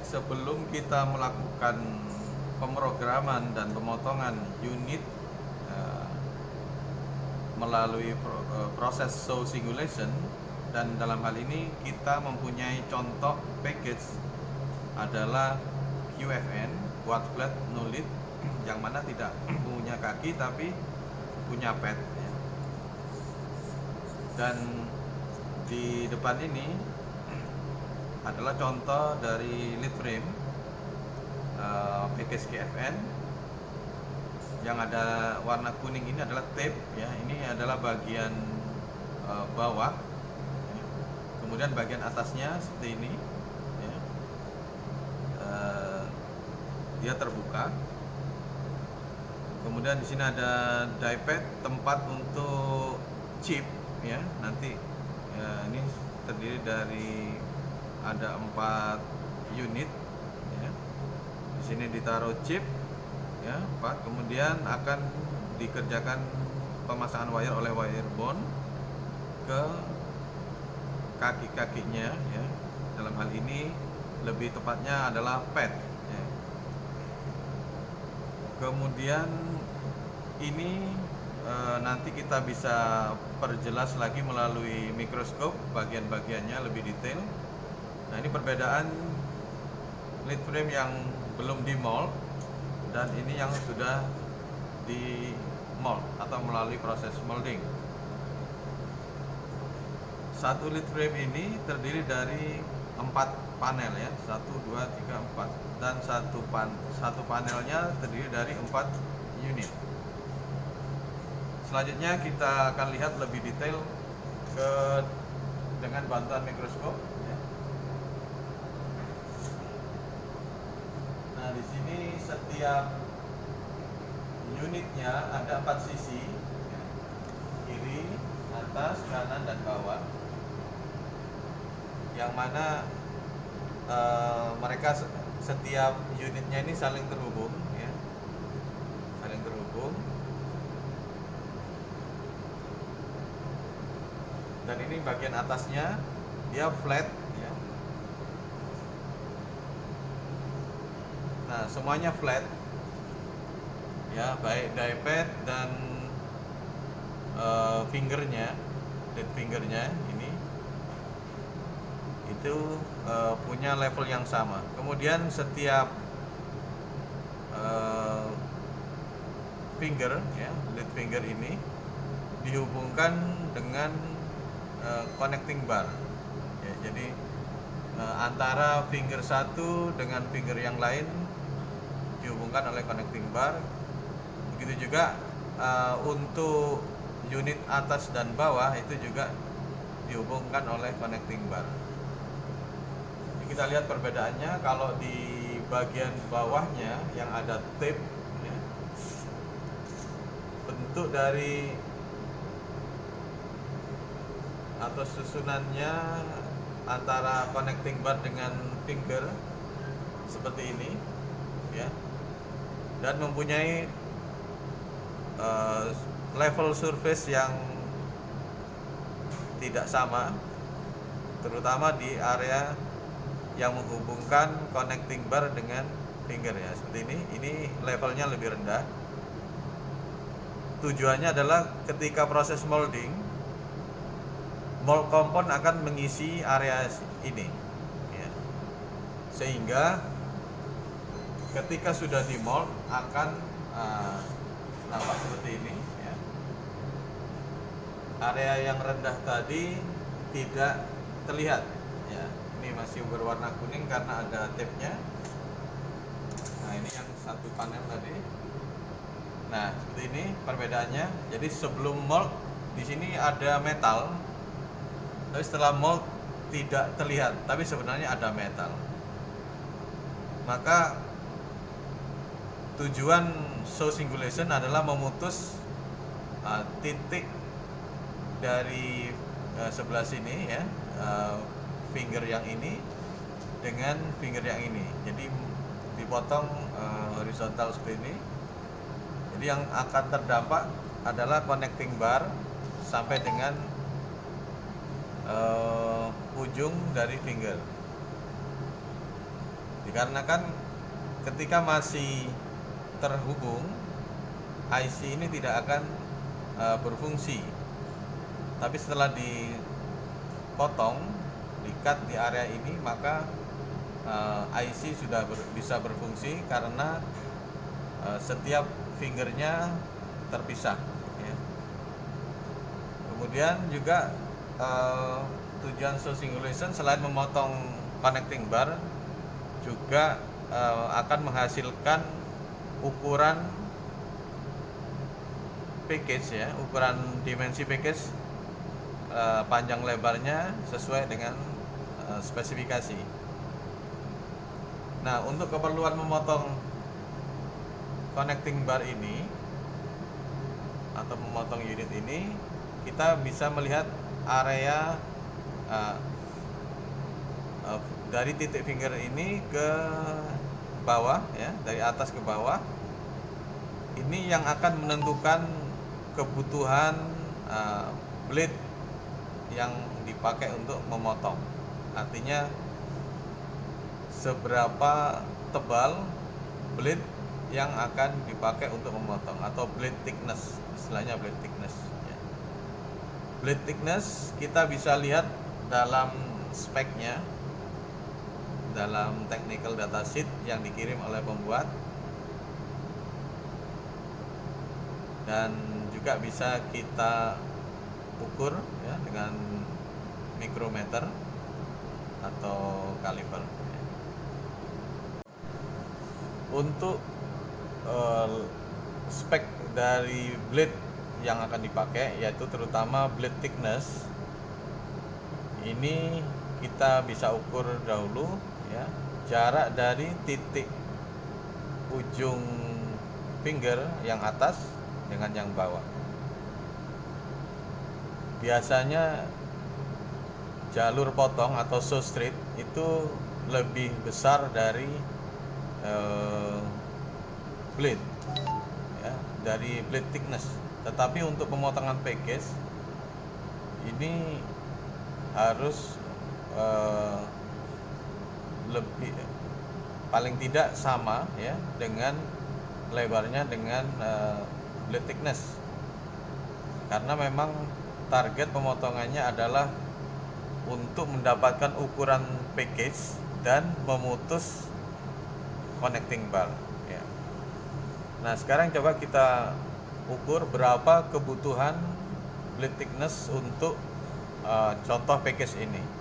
sebelum kita melakukan pemrograman dan pemotongan unit melalui proses show simulation, dan dalam hal ini kita mempunyai contoh package adalah QFN, quad flat no lead, yang mana tidak punya kaki tapi punya pad ya. Dan di depan ini adalah contoh dari lead frame package QFN yang ada warna kuning. Ini adalah tape ya, ini adalah bagian bawah ya. Kemudian bagian atasnya seperti ini ya. Dia terbuka. Kemudian di sini ada die pad, tempat untuk chip ya. Nanti ya, ini terdiri dari ada 4 unit ya. Di sini ditaruh chip ya, Pak. Kemudian akan dikerjakan pemasangan wire oleh wire bond ke kaki-kakinya ya. Dalam hal ini lebih tepatnya adalah pad ya. Kemudian ini nanti kita bisa perjelas lagi melalui mikroskop bagian-bagiannya lebih detail. Nah, ini perbedaan lead frame yang belum di mold dan ini yang sudah di mold atau melalui proses molding. Satu lead frame ini terdiri dari 4 panel ya, 1, 2, 3, 4, dan satu panelnya terdiri dari 4 unit. Selanjutnya kita akan lihat lebih detail dengan bantuan mikroskop ya. Nah, di sini setiap unitnya ada 4 sisi ya. Kiri, atas, kanan, dan bawah, yang mana mereka setiap unitnya ini saling terhubung ya, saling terhubung. Dan ini bagian atasnya dia flat ya. Nah, semuanya flat ya, baik die pad dan fingernya, lead fingernya ini itu punya level yang sama. Kemudian setiap finger ya, lead finger ini dihubungkan dengan connecting bar ya. Jadi antara finger satu dengan finger yang lain dihubungkan oleh connecting bar. Begitu juga untuk unit atas dan bawah itu juga dihubungkan oleh connecting bar. Jadi kita lihat perbedaannya. Kalau di bagian bawahnya yang ada tape ya, bentuk dari atau susunannya antara connecting bar dengan finger seperti ini ya, dan mempunyai level surface yang tidak sama, terutama di area yang menghubungkan connecting bar dengan finger ya, seperti ini levelnya lebih rendah. Tujuannya adalah ketika proses molding, mold compound akan mengisi area ini ya. Sehingga ketika sudah di mold akan nampak seperti ini ya. Area yang rendah tadi tidak terlihat ya. Ini masih berwarna kuning karena ada tape-nya. Nah, ini yang satu panel tadi. Nah, seperti ini perbedaannya. Jadi sebelum mold di sini ada metal, tapi setelah mold tidak terlihat, tapi sebenarnya ada metal. Maka tujuan show singulation adalah memutus titik dari sebelah sini ya, finger yang ini dengan finger yang ini. Jadi dipotong horizontal seperti ini. Jadi yang akan terdampak adalah connecting bar sampai dengan ujung dari finger. Dikarenakan ketika masih terhubung, IC ini tidak akan berfungsi. Tapi setelah dipotong, di-cut di area ini, maka IC sudah bisa berfungsi karena setiap fingernya terpisah ya. Kemudian juga tujuan show singulation selain memotong connecting bar juga akan menghasilkan ukuran package ya, ukuran dimensi package panjang lebarnya sesuai dengan spesifikasi. Nah, untuk keperluan memotong connecting bar ini atau memotong unit ini, kita bisa melihat area dari titik finger ini ke bawah ya, dari atas ke bawah. Ini yang akan menentukan kebutuhan blade yang dipakai untuk memotong. Artinya seberapa tebal blade yang akan dipakai untuk memotong, atau blade thickness, istilahnya blade thickness ya. Blade thickness kita bisa lihat dalam speknya, dalam technical datasheet yang dikirim oleh pembuat, dan juga bisa kita ukur ya dengan micrometer atau kaliper. Untuk spek dari blade yang akan dipakai, yaitu terutama blade thickness, ini kita bisa ukur dahulu ya, jarak dari titik ujung finger yang atas dengan yang bawah. Biasanya jalur potong atau saw straight itu lebih besar dari blade ya, dari blade thickness. Tetapi untuk pemotongan package ini harus lebih, paling tidak sama ya dengan lebarnya dengan blade thickness, karena memang target pemotongannya adalah untuk mendapatkan ukuran package dan memutus connecting bar ya. Nah, sekarang coba kita ukur berapa kebutuhan blade thickness untuk contoh package ini.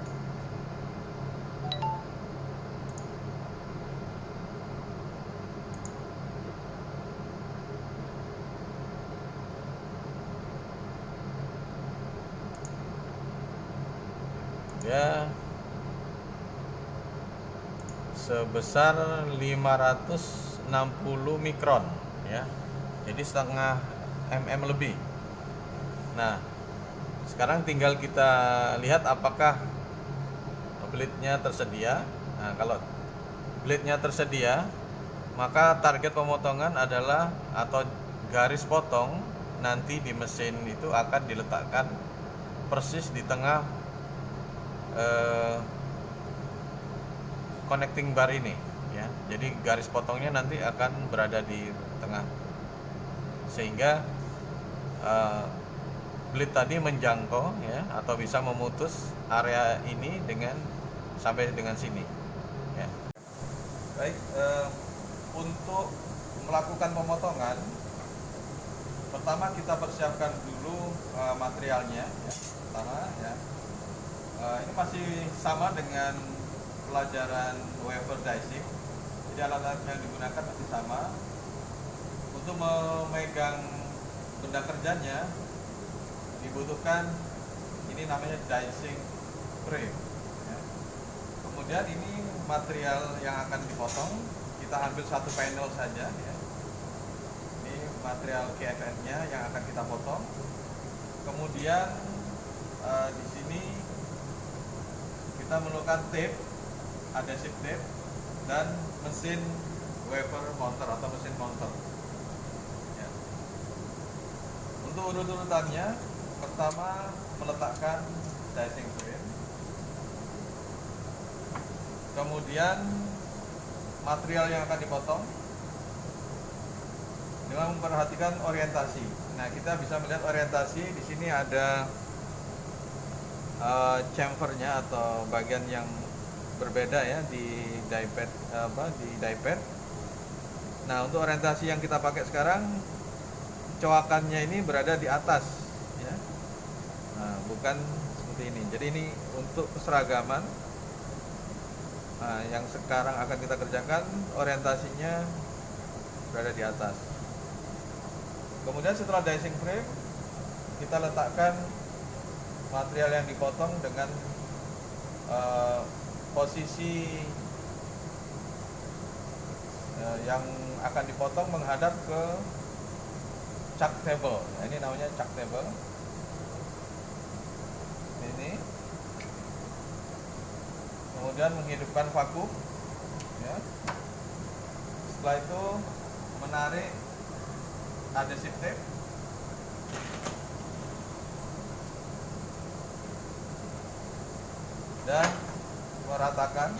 Ya, sebesar 560 mikron ya, jadi setengah mm lebih. Nah, sekarang tinggal kita lihat apakah blade-nya tersedia. Nah, kalau blade-nya tersedia, maka target pemotongan adalah, atau garis potong nanti di mesin itu akan diletakkan persis di tengah connecting bar ini ya. Jadi garis potongnya nanti akan berada di tengah, sehingga blade tadi menjangkau ya, atau bisa memutus area ini dengan sampai dengan sini ya. Baik, untuk melakukan pemotongan, pertama kita persiapkan dulu materialnya ya. Pertama ya, ini masih sama dengan pelajaran wafer dicing, jadi alat-alat yang digunakan masih sama. Untuk memegang benda kerjanya dibutuhkan ini namanya dicing frame ya. Kemudian ini material yang akan dipotong, kita ambil satu panel saja ya. Ini material KFN-nya yang akan kita potong. Kemudian di sini kita memerlukan tape, adhesive tape, dan mesin wafer mounter atau mesin mounter ya. Untuk urut-urutannya, pertama meletakkan dicing frame, kemudian material yang akan dipotong dengan memperhatikan orientasi. Nah, kita bisa melihat orientasi di sini ada chamfernya atau bagian yang berbeda ya di die pad. Nah, untuk orientasi yang kita pakai sekarang, coakannya ini berada di atas ya. Nah, bukan seperti ini. Jadi ini untuk keseragaman. Nah, yang sekarang akan kita kerjakan orientasinya berada di atas. Kemudian setelah dicing frame, kita letakkan material yang dipotong dengan posisi yang akan dipotong menghadap ke chuck table. Nah, ini namanya chuck table. Ini. Kemudian menghidupkan vakum. Ya. Setelah itu menarik adhesive tape. Dan meratakan.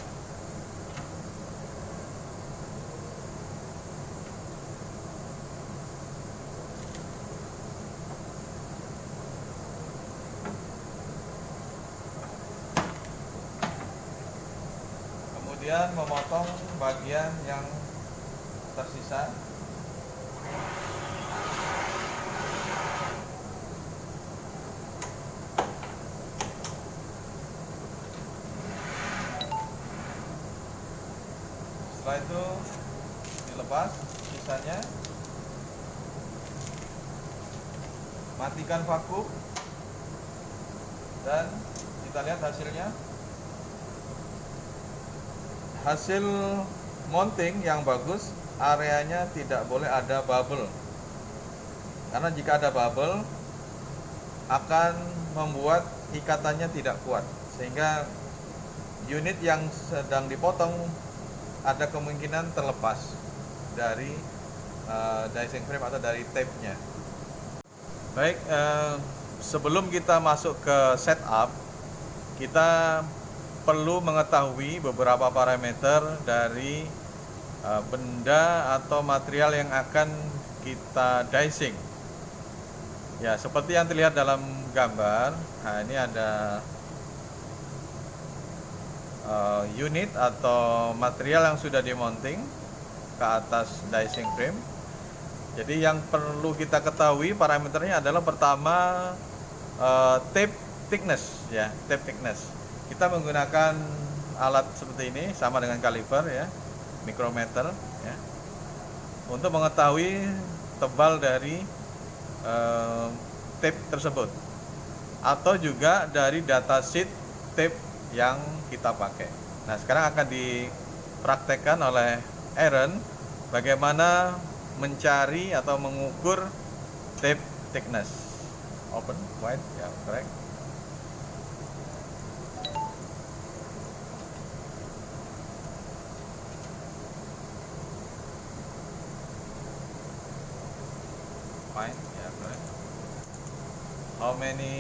Kemudian memotong bagian yang tersisa. Setelah itu dilepas sisanya, matikan vakum, dan kita lihat hasilnya. Hasil mounting yang bagus, areanya tidak boleh ada bubble, karena jika ada bubble akan membuat ikatannya tidak kuat, sehingga unit yang sedang dipotong ada kemungkinan terlepas dari dicing frame atau dari tape-nya. Baik, sebelum kita masuk ke setup, kita perlu mengetahui beberapa parameter dari benda atau material yang akan kita dicing. Ya, seperti yang terlihat dalam gambar. Nah, ini ada unit atau material yang sudah dimounting ke atas dicing frame. Jadi yang perlu kita ketahui parameternya adalah pertama tape thickness ya, tape thickness. Kita menggunakan alat seperti ini sama dengan kaliper ya, micrometer ya, untuk mengetahui tebal dari tape tersebut, atau juga dari datasheet tape yang kita pakai. Nah, sekarang akan dipraktekkan oleh Aaron bagaimana mencari atau mengukur tape thickness. Open, wide, ya, correct. Fine, ya, correct. How many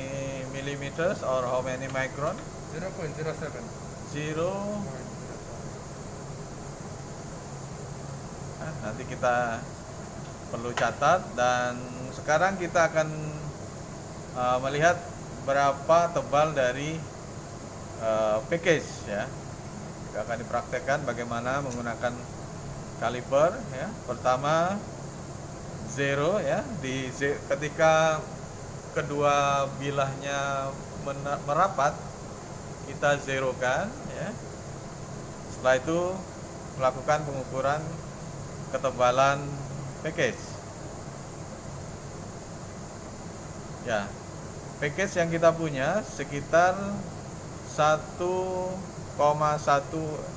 millimeters or how many micron? 0.07. 0. Nah, nanti kita perlu catat, dan sekarang kita akan melihat berapa tebal dari package ya. Kita akan dipraktekkan bagaimana menggunakan kaliper ya. Pertama 0 ya, ketika kedua bilahnya merapat, kita zerokan ya. Setelah itu melakukan pengukuran ketebalan package. Ya, package yang kita punya sekitar 1,1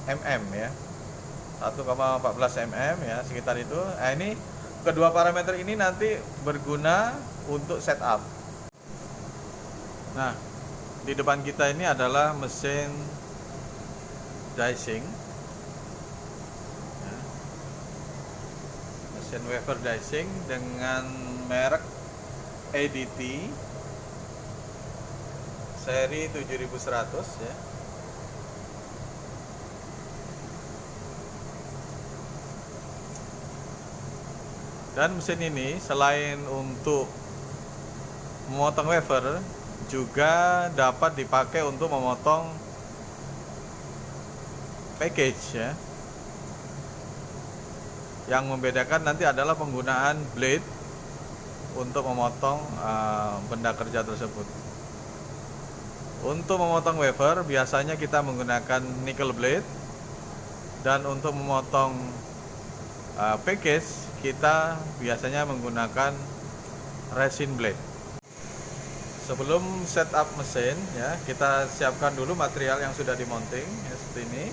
mm ya, 1,14 mm ya, sekitar itu. Nah, ini kedua parameter ini nanti berguna untuk setup. Nah, di depan kita ini adalah mesin dicing ya. Mesin wafer dicing dengan merek ADT seri 7100 ya. Dan mesin ini selain untuk memotong wafer, juga dapat dipakai untuk memotong package ya. Yang membedakan nanti adalah penggunaan blade untuk memotong benda kerja tersebut. Untuk memotong wafer biasanya kita menggunakan nickel blade, dan untuk memotong package kita biasanya menggunakan resin blade. Sebelum setup mesin ya, kita siapkan dulu material yang sudah dimonting ya, seperti ini,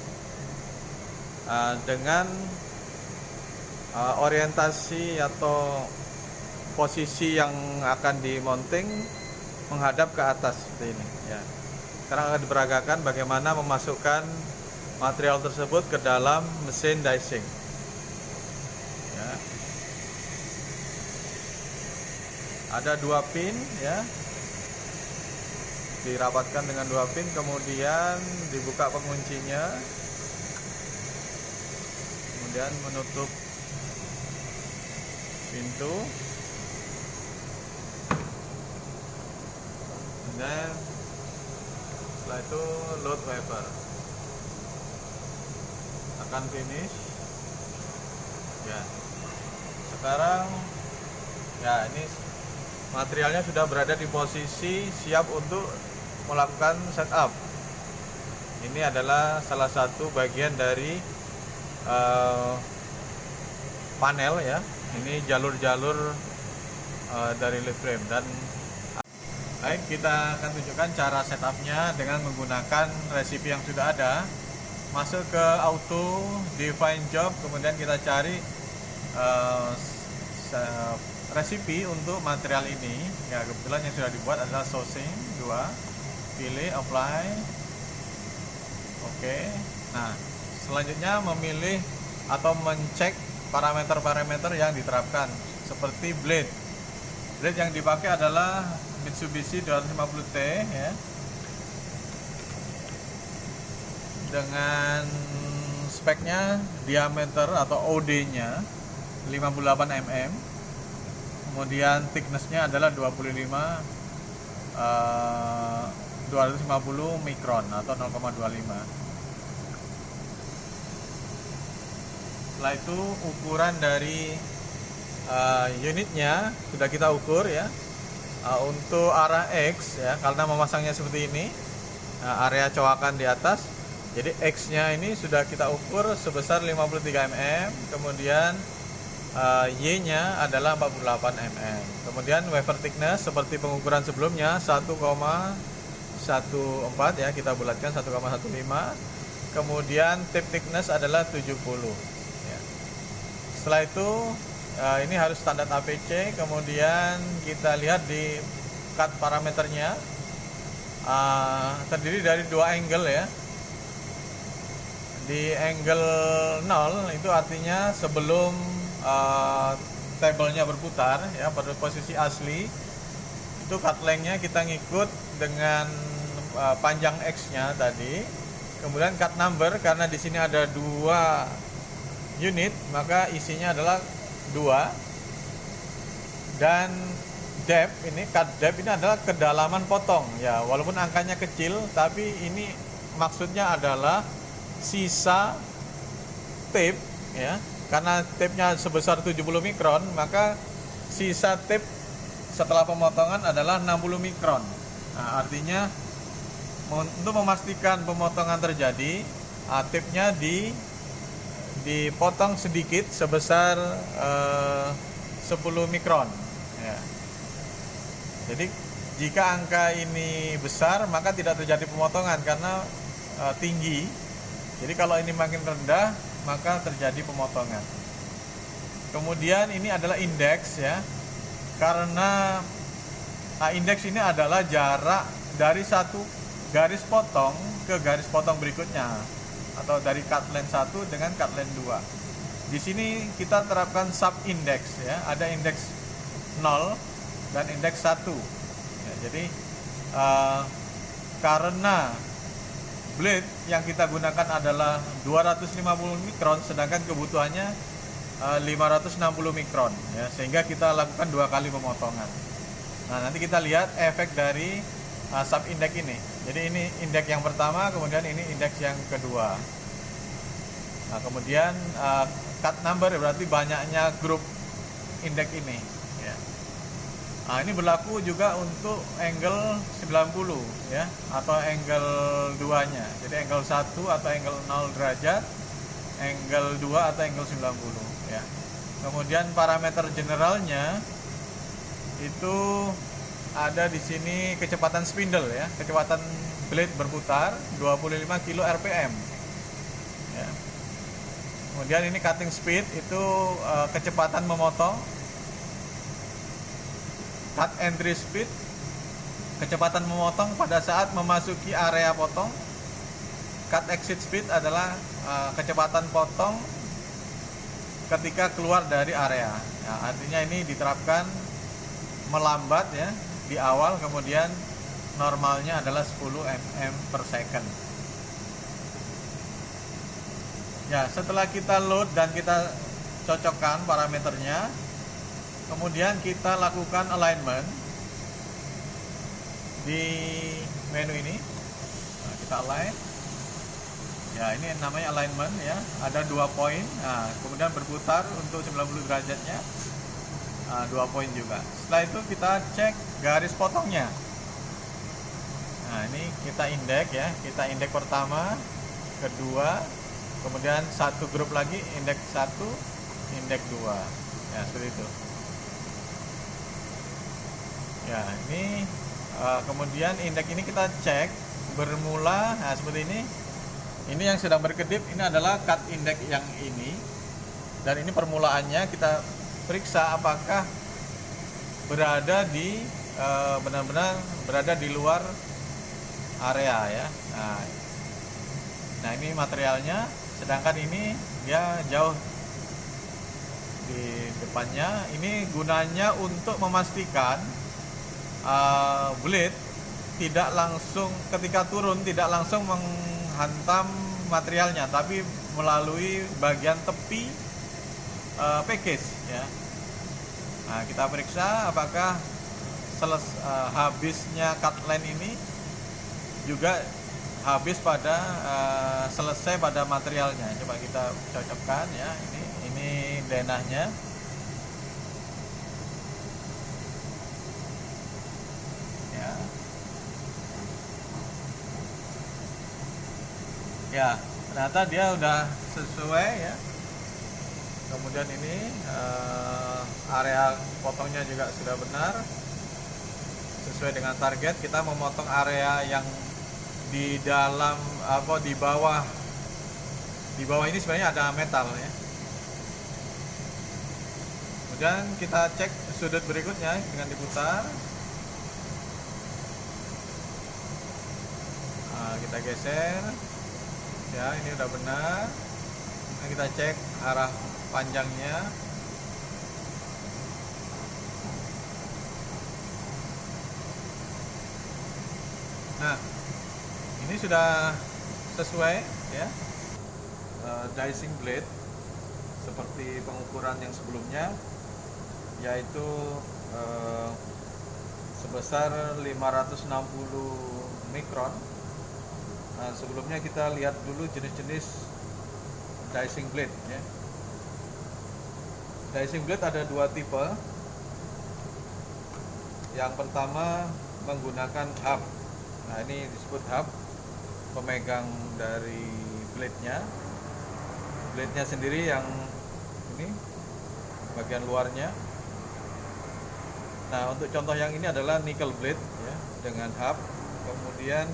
dengan orientasi atau posisi yang akan dimonting menghadap ke atas seperti ini ya. Sekarang akan diperagakan bagaimana memasukkan material tersebut ke dalam mesin dicing ya. Ada 2 pin ya, dirapatkan dengan 2 pin, kemudian dibuka penguncinya, kemudian menutup pintu, dan setelah itu load wafer, akan finish ya. Sekarang ya, ini materialnya sudah berada di posisi siap untuk melakukan setup. Ini adalah salah satu bagian dari panel ya. Ini jalur-jalur dari lead frame. Dan baik, kita akan tunjukkan cara setupnya dengan menggunakan resipi yang sudah ada. Masuk ke auto, define job, kemudian kita cari resipi untuk material ini ya. Kebetulan yang sudah dibuat adalah sourcing 2, pilih apply, oke. Nah, selanjutnya memilih atau mencek parameter-parameter yang diterapkan, seperti blade yang dipakai adalah Mitsubishi 250T ya, dengan speknya diameter atau OD nya 58 mm, kemudian thickness-nya adalah 250 mikron atau 0,25. Setelah itu ukuran dari unitnya sudah kita ukur ya. Untuk arah X ya, karena memasangnya seperti ini, area coakan di atas, jadi X-nya ini sudah kita ukur sebesar 53 mm, kemudian Y-nya adalah 48 mm. Kemudian wafer thickness seperti pengukuran sebelumnya 1,14 ya, kita bulatkan 1,15. Kemudian tip thickness adalah 70 ya. Setelah itu ini harus standar APC. Kemudian kita lihat di cut parameternya, terdiri dari 2 angle ya. Di angle 0 itu artinya sebelum tabelnya berputar ya, pada posisi asli itu cut length-nya kita ngikut dengan panjang X-nya tadi. Kemudian cut number, karena di sini ada 2 unit, maka isinya adalah 2. Dan depth, ini cut depth ini adalah kedalaman potong ya, walaupun angkanya kecil, tapi ini maksudnya adalah sisa tape ya. Karena tape-nya sebesar 70 mikron, maka sisa tape setelah pemotongan adalah 60 mikron. Nah, artinya untuk memastikan pemotongan terjadi, tape-nya dipotong sedikit sebesar 10 mikron ya. Jadi jika angka ini besar, maka tidak terjadi pemotongan karena tinggi. Jadi kalau ini makin rendah, maka terjadi pemotongan. Kemudian ini adalah indeks ya, karena indeks ini adalah jarak dari satu garis potong ke garis potong berikutnya, atau dari cut length 1 dengan cut length 2. Di sini kita terapkan sub index ya, ada indeks 0 dan indeks 1 ya. Jadi karena blade yang kita gunakan adalah 250 mikron, sedangkan kebutuhannya 560 mikron ya, sehingga kita lakukan 2 kali pemotongan. Nah, nanti kita lihat efek dari sub index ini. Jadi ini indeks yang pertama, kemudian ini indeks yang kedua. Nah, kemudian cut number berarti banyaknya grup indeks ini ya. Nah, ini berlaku juga untuk angle 90 ya, atau angle 2-nya. Jadi angle 1 atau angle 0 derajat, angle 2 atau angle 90 ya. Kemudian parameter generalnya itu ada di sini kecepatan spindle ya, kecepatan blade berputar 25 kilo rpm ya. Kemudian ini cutting speed itu kecepatan memotong. Cut entry speed, kecepatan memotong pada saat memasuki area potong. Cut exit speed adalah kecepatan potong ketika keluar dari area. Nah, artinya ini diterapkan melambat ya di awal, kemudian normalnya adalah 10 mm per second. Ya, setelah kita load dan kita cocokkan parameternya, kemudian kita lakukan alignment di menu ini. Nah, kita align. Ya, ini namanya alignment ya. Ada 2 poin. Nah, kemudian berputar untuk 90 derajatnya. 2 poin juga. Setelah itu kita cek garis potongnya. Nah, ini kita indeks ya. Kita indeks pertama, kedua, kemudian satu grup lagi, indeks 1, indeks 2. Ya, seperti itu. Ya, ini kemudian indeks ini kita cek bermula, nah seperti ini. Ini yang sedang berkedip, ini adalah cut indeks yang ini. Dan ini permulaannya kita periksa apakah berada di benar-benar berada di luar area ya. Nah, ini materialnya, sedangkan ini dia jauh di depannya. Ini gunanya untuk memastikan blade tidak langsung ketika turun tidak langsung menghantam materialnya, tapi melalui bagian tepi package ya. Nah, kita periksa apakah habisnya cut line ini juga habis pada selesai pada materialnya. Coba kita cocokkan ya. Ini denahnya. Ya, ternyata dia udah sesuai ya. Kemudian ini area potongnya juga sudah benar, sesuai dengan target. Kita memotong area yang di dalam di bawah ini sebenarnya ada metal ya. Kemudian kita cek sudut berikutnya dengan diputar. Nah, kita geser. Ya, ini udah benar. Nah, kita cek arah panjangnya. Nah, ini sudah sesuai ya. Dicing blade seperti pengukuran yang sebelumnya, yaitu sebesar 560 mikron. Nah, sebelumnya kita lihat dulu jenis-jenis dicing blade ya. Dicing blade ada 2 tipe. Yang pertama menggunakan hub. Nah, ini disebut hub, pemegang dari blade-nya. Blade-nya sendiri yang ini bagian luarnya. Nah, untuk contoh yang ini adalah nickel blade ya, dengan hub. Kemudian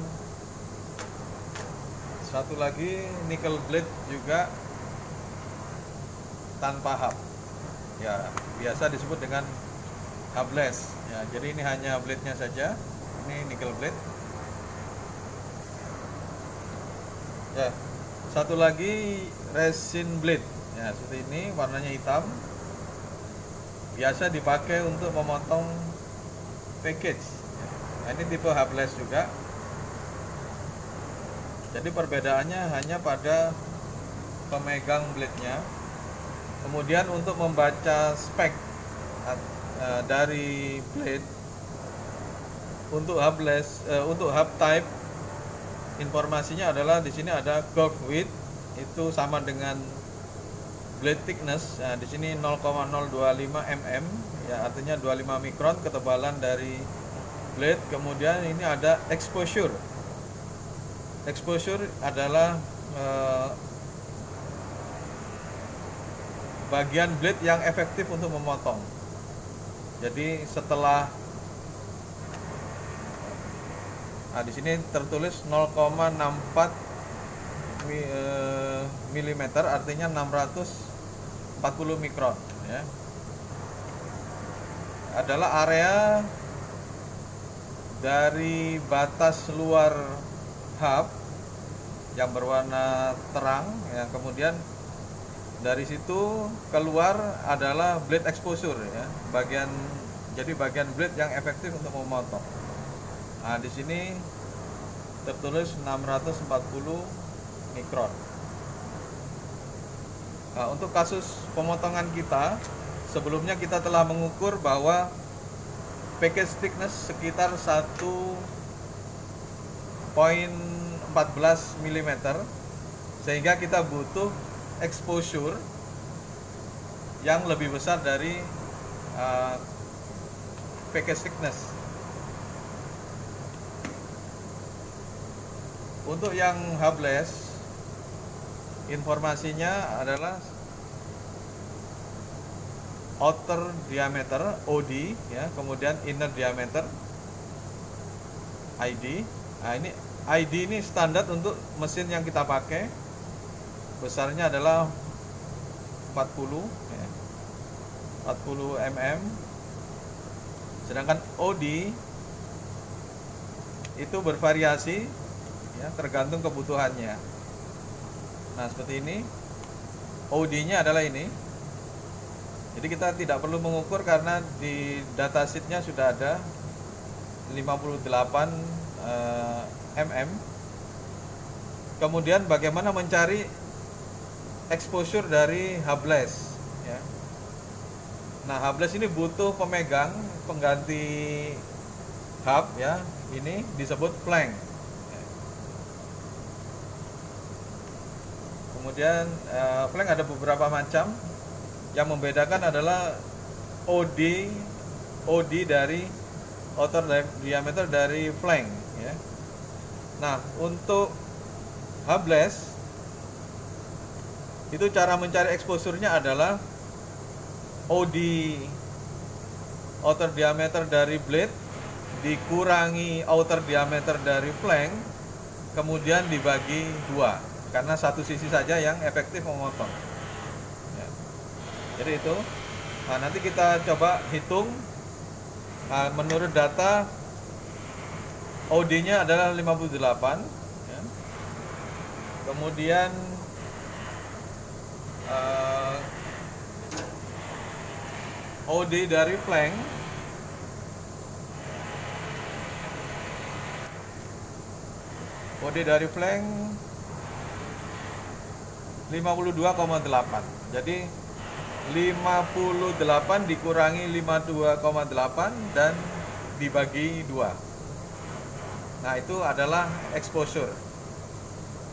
satu lagi nickel blade juga tanpa hub ya, biasa disebut dengan hubless ya. Jadi ini hanya blade-nya saja. Ini nickel blade ya. Satu lagi resin blade ya, seperti ini, warnanya hitam, biasa dipakai untuk memotong package ya. Nah, ini tipe hubless juga. Jadi perbedaannya hanya pada pemegang blade-nya. Kemudian untuk membaca spek dari blade untuk untuk hub type, informasinya adalah di sini ada curve width itu sama dengan blade thickness. Nah, di sini 0,025 mm ya, artinya 25 mikron ketebalan dari blade. Kemudian ini ada exposure. Exposure adalah bagian blade yang efektif untuk memotong. Jadi setelah di sini tertulis 0,64 mm, artinya 640 mikron ya. Adalah area dari batas luar hub yang berwarna terang ya, kemudian dari situ keluar adalah blade exposure ya, jadi bagian blade yang efektif untuk memotong. Nah, di sini tertulis 640 mikron. Nah, untuk kasus pemotongan kita, sebelumnya kita telah mengukur bahwa package thickness sekitar 1,14 mm, sehingga kita butuh exposure yang lebih besar dari package thickness. Untuk yang hubless, informasinya adalah outer diameter OD ya, kemudian inner diameter ID. Nah, ini ID ini standar untuk mesin yang kita pakai. Besarnya adalah 40 ya, 40 mm. Sedangkan OD itu bervariasi ya, tergantung kebutuhannya. Nah, seperti ini. OD-nya adalah ini. Jadi kita tidak perlu mengukur karena di datasheetnya sudah ada 58 mm. Kemudian bagaimana mencari exposure dari hubless ya. Nah, hubless ini butuh pengganti hub ya. Ini disebut flank. Kemudian flank ada beberapa macam. Yang membedakan adalah OD dari outer diameter dari flank ya. Nah, untuk hubless itu cara mencari exposure-nya adalah OD outer diameter dari blade dikurangi outer diameter dari flank, kemudian dibagi 2, karena satu sisi saja yang efektif memotong ya. Jadi itu. Nah, nanti kita coba hitung. Nah, menurut data OD-nya adalah 58 ya. Kemudian OD dari flank dari flank 52,8. Jadi 58 dikurangi 52,8 dan dibagi 2. Nah, itu adalah exposure.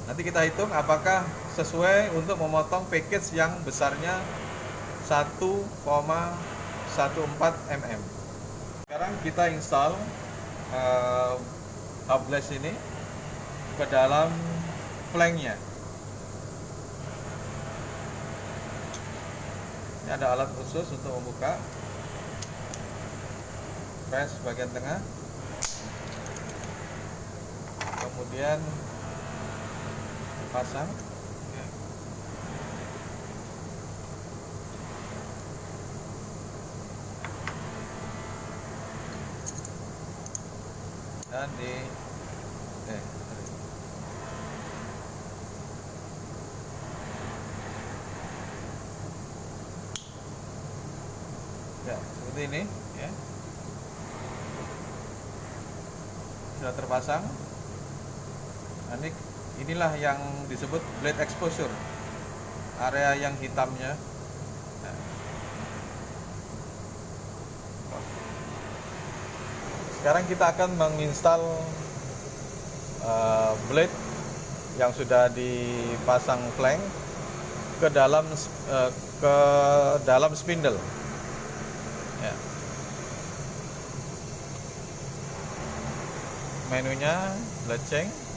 Nanti kita hitung apakah sesuai untuk memotong package yang besarnya 1,14 mm. Sekarang kita install hubless ini ke dalam flanknya. Ini ada alat khusus untuk membuka. Press bagian tengah. Kemudian pasang. Dan ya, seperti ini ya. Sudah terpasang. Nah, inilah yang disebut blade exposure. Area yang hitamnya Sekarang kita akan menginstal blade yang sudah dipasang flank ke dalam spindle. Ya. Menunya blade change.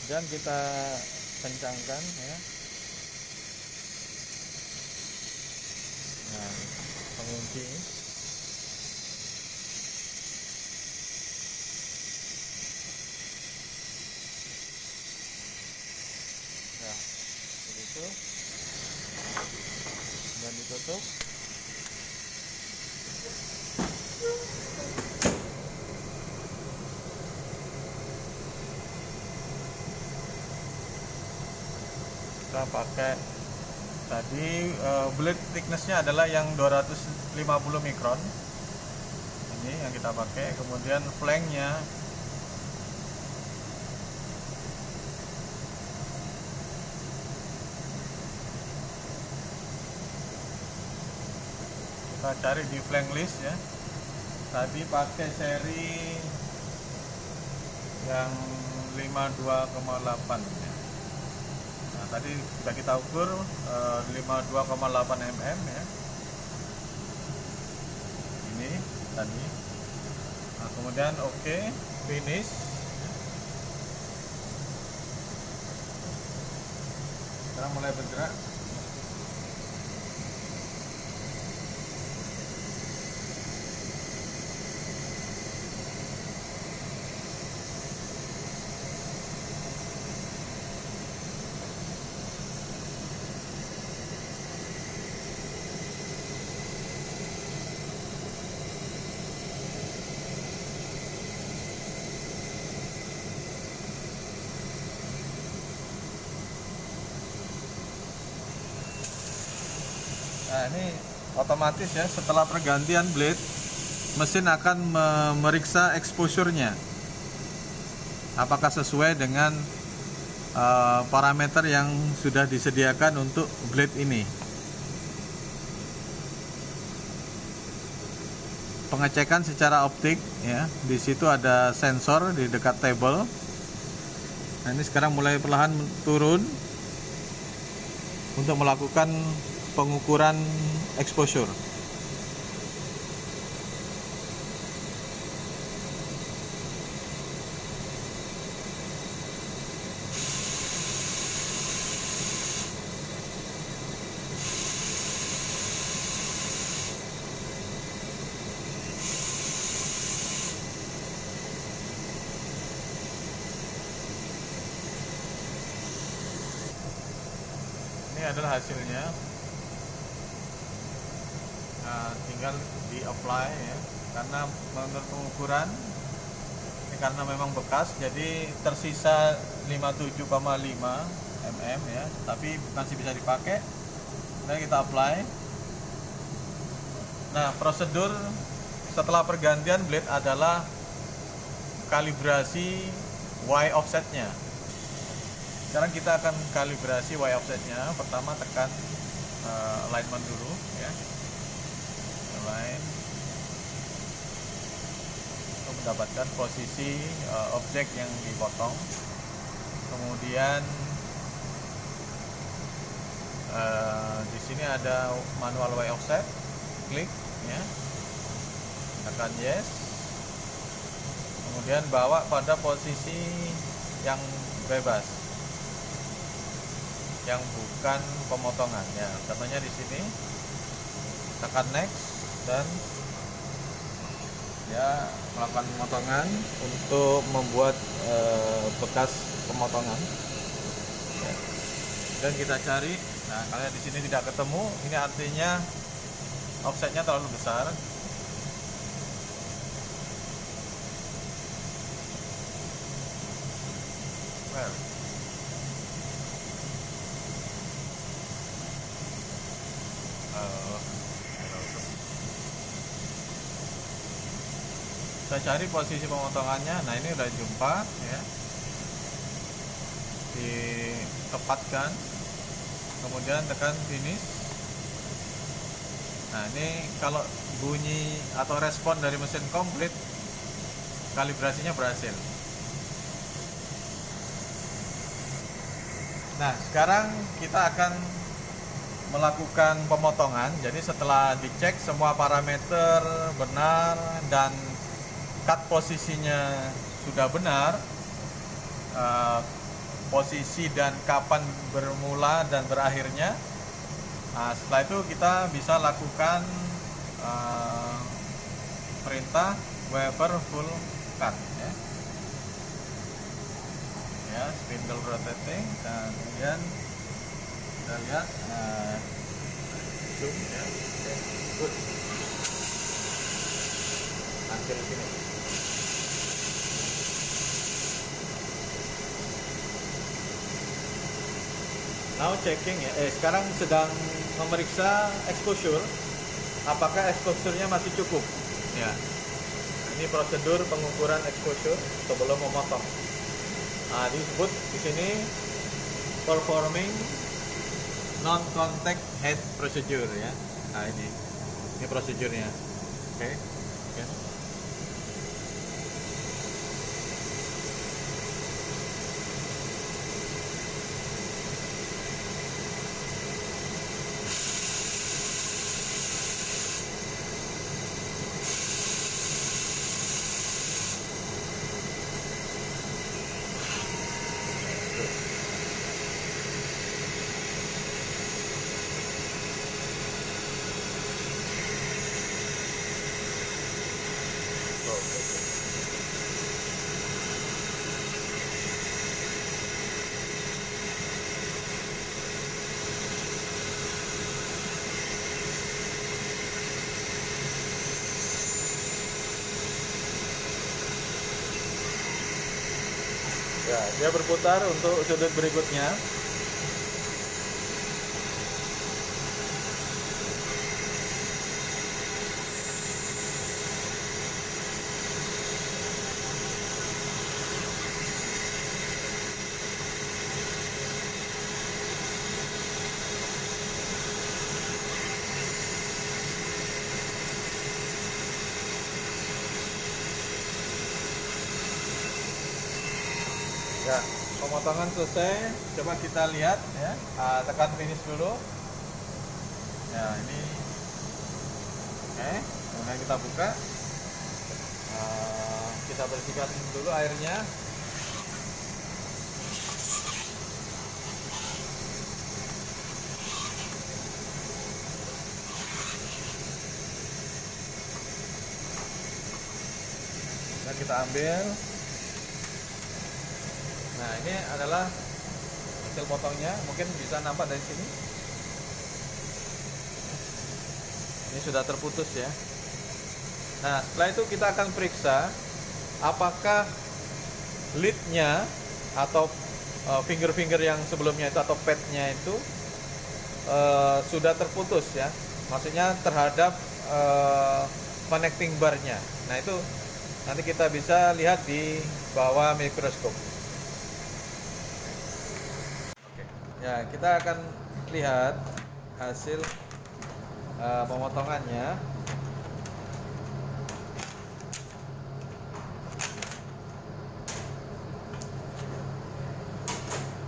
Dan kita kencangkan ya. Nah, pengunci. Nah, begitu. Dan ditutup. Kita pakai tadi blade thicknessnya adalah yang 250 mikron, ini yang kita pakai. Kemudian flanknya kita cari di flank list ya. Tadi pakai seri yang 52,8 ya. Tadi sudah kita ukur 52,8 mm ya. Ini tadi. Nah, kemudian oke, finish. Sekarang mulai bergerak. Nah, ini otomatis ya, setelah pergantian blade mesin akan memeriksa exposure-nya apakah sesuai dengan parameter yang sudah disediakan untuk blade ini. Pengecekan secara optik ya, di situ ada sensor di dekat table. Nah, ini sekarang mulai perlahan turun untuk melakukan pengukuran exposure. Ini adalah hasilnya. Nah, tinggal di apply ya, karena menurut pengukuran ini karena memang bekas, jadi tersisa 57,5 mm ya, tapi masih bisa dipakai. Nah, kita apply. Nah, prosedur setelah pergantian blade adalah kalibrasi Y offsetnya. Sekarang kita akan kalibrasi Y offsetnya. Pertama tekan alignment dulu ya. Align untuk mendapatkan posisi objek yang dipotong. Kemudian di sini ada manual Y offset, klik ya, tekan yes. Kemudian bawa pada posisi yang bebas, yang bukan pemotongan ya. Contohnya di sini tekan next dan ya melakukan pemotongan untuk membuat bekas pemotongan ya. Dan kita cari. Nah, kalau di sini tidak ketemu, ini artinya offsetnya terlalu besar. Saya cari posisi pemotongannya. Nah, ini udah jumpa ya. Ditepatkan, kemudian tekan finish. Nah, ini kalau bunyi atau respon dari mesin komplit, kalibrasinya berhasil. Nah, sekarang kita akan melakukan pemotongan. Jadi setelah dicek semua parameter benar dan cut posisinya sudah benar, posisi dan kapan bermula dan berakhirnya. Nah, setelah itu kita bisa lakukan perintah Weber full cut ya. Ya, spindle rotating, dan kemudian kita lihat zoom ya. Oke, good. Hasil sini. Now checking ya. Sekarang sedang memeriksa exposure. Apakah exposure-nya masih cukup? Ya. Ini prosedur pengukuran exposure sebelum memotong. Nah, disebut di sini performing non-contact head procedure ya. Nah, ini prosedurnya. Oke. Oke. Ya, dia berputar untuk sudut berikutnya. Ya, pemotongan selesai. Coba kita lihat ya. Tekan finish dulu. Ya, ini. Oke, kemudian kita buka. Kita bersihkan dulu airnya. Dan kita ambil. Nah, ini adalah hasil potongnya. Mungkin bisa nampak dari sini. Ini sudah terputus ya. Nah, setelah itu kita akan periksa apakah leadnya atau finger-finger yang sebelumnya itu atau padnya itu sudah terputus ya. Maksudnya terhadap connecting barnya. Nah, itu nanti kita bisa lihat di bawah mikroskop. Ya, kita akan lihat hasil pemotongannya.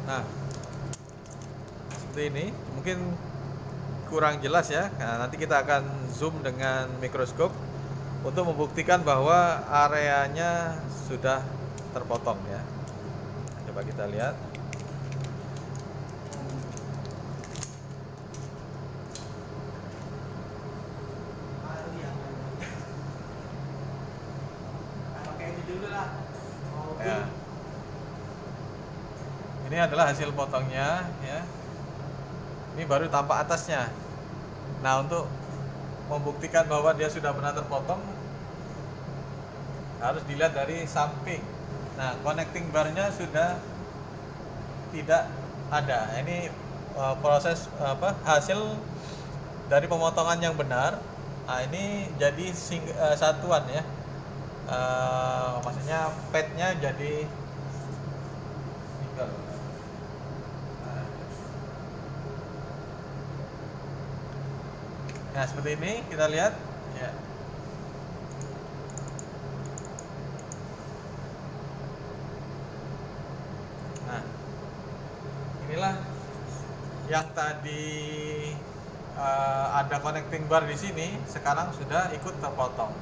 Nah, seperti ini. Mungkin kurang jelas ya. Nah, nanti kita akan zoom dengan mikroskop untuk membuktikan bahwa areanya sudah terpotong ya. Coba kita lihat. Ya. Ini adalah hasil potongnya ya. Ini baru tampak atasnya. Nah, untuk membuktikan bahwa dia sudah benar terpotong harus dilihat dari samping. Nah, connecting barnya sudah tidak ada. Ini proses hasil dari pemotongan yang benar. Nah, ini jadi satuan ya. maksudnya padnya jadi single. Nah seperti ini kita lihat ya. Nah inilah yang tadi ada connecting bar di sini, sekarang sudah ikut terpotong.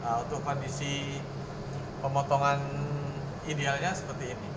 Nah, untuk kondisi pemotongan idealnya seperti ini.